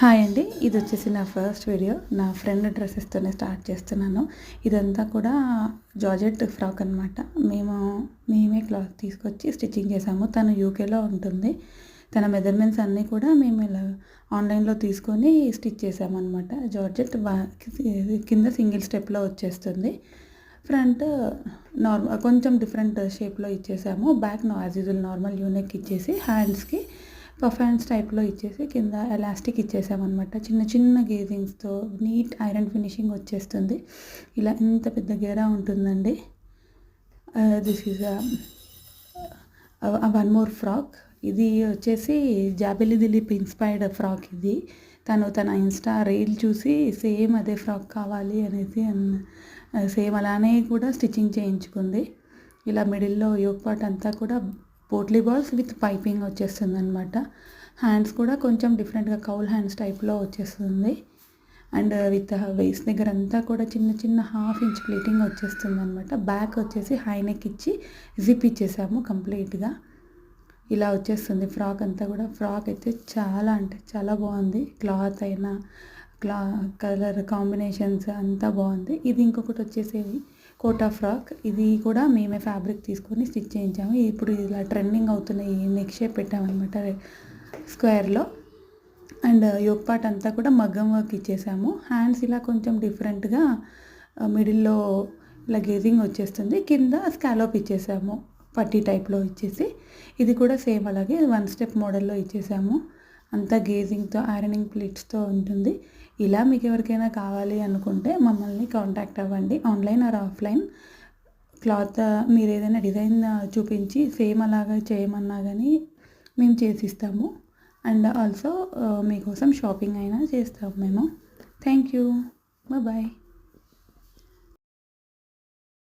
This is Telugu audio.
హాయ్ అండి. ఇది వచ్చేసి నా ఫస్ట్ వీడియో. నా ఫ్రెండ్ డ్రెస్సెస్తోనే స్టార్ట్ చేస్తున్నాను. ఇదంతా కూడా జార్జెట్ ఫ్రాక్ అనమాట. మేమే క్లాత్ తీసుకొచ్చి స్టిచ్చింగ్ చేసాము. తను యూకేలో ఉంటుంది. తన మెజర్మెంట్స్ అన్నీ కూడా మేము ఇలా ఆన్లైన్లో తీసుకొని స్టిచ్ చేసామన్నమాట. జార్జెట్ కింద సింగిల్ స్టెప్లో వచ్చేస్తుంది. ఫ్రంట్ కొంచెం డిఫరెంట్ షేప్లో ఇచ్చేసాము. Back as usual normal U neck ఇచ్చేసి హ్యాండ్స్కి పఫ్ హ్యాండ్స్ టైప్లో ఇచ్చేసి కింద ఎలాస్టిక్ ఇచ్చేసామన్నమాట. చిన్న చిన్న గేజింగ్స్తో నీట్ ఐరన్ ఫినిషింగ్ వచ్చేస్తుంది. ఇలా ఇంత పెద్ద గేరా ఉంటుందండి. This is one more frock. ఇది వచ్చేసి జాబెలి దిలీప్ ఇన్స్పైర్డ్ ఫ్రాక్. ఇది తన ఇన్స్టా రీల్ చూసి సేమ్ అదే ఫ్రాక్ కావాలి అనేసి సేమ్ అలానే కూడా స్టిచ్చింగ్ చేయించుకుంది. ఇలా మిడిల్లో యోక్ పార్ట్ అంతా కూడా పోట్లీ బాల్స్ విత్ పైపింగ్ వచ్చేస్తుంది అనమాట. హ్యాండ్స్ కూడా కొంచెం డిఫరెంట్గా కౌల్ హ్యాండ్స్ టైప్లో వచ్చేస్తుంది. అండ్ విత్ వేస్ట్ దగ్గర అంతా కూడా చిన్న చిన్న హాఫ్ ఇంచ్ ప్లీటింగ్ వచ్చేస్తుంది అనమాట. బ్యాక్ వచ్చేసి హై నెక్ ఇచ్చి జిప్ ఇచ్చేసాము కంప్లీట్గా. ఇలా వచ్చేస్తుంది ఫ్రాక్ అంతా కూడా. ఫ్రాక్ అయితే చాలా అంటే చాలా బాగుంది. క్లాత్ అయినా కలర్ కాంబినేషన్స్ అంతా బాగుంది. ఇది ఇంకొకటి వచ్చేసేది కోటా ఫ్రాక్. ఇది కూడా మేమే ఫ్యాబ్రిక్ తీసుకొని స్టిచ్ చేయించాము. ఇప్పుడు ఇలా ట్రెండింగ్ అవుతున్న ఈ నెక్ షేప్ పెట్టామన్నమాట స్క్వేర్లో. అండ్ యోక్ పార్ట్ అంతా కూడా మగ్గం వర్క్ ఇచ్చేసాము. హ్యాండ్స్ ఇలా కొంచెం డిఫరెంట్గా మిడిల్లో ఇలా గేజింగ్ వచ్చేస్తుంది. కింద స్కాలోప్ ఇచ్చేసాము పట్టీ టైప్లో ఇచ్చేసి. ఇది కూడా సేమ్ అలాగే వన్ స్టెప్ మోడల్లో ఇచ్చేసాము. అంతా గేజింగ్తో ఐరనింగ్ ప్లీట్స్తో ఉంటుంది. ఇలా మీకు ఎవరికైనా కావాలి అనుకుంటే మమ్మల్ని కాంటాక్ట్ అవ్వండి. Online or offline. క్లాత్ మీరు ఏదైనా డిజైన్ చూపించి సేమ్ అలాగా చేయమన్నా కానీ మేము చేసిస్తాము. అండ్ ఆల్సో మీకోసం షాపింగ్ అయినా చేస్తాము మేము. Thank you. బాయ్.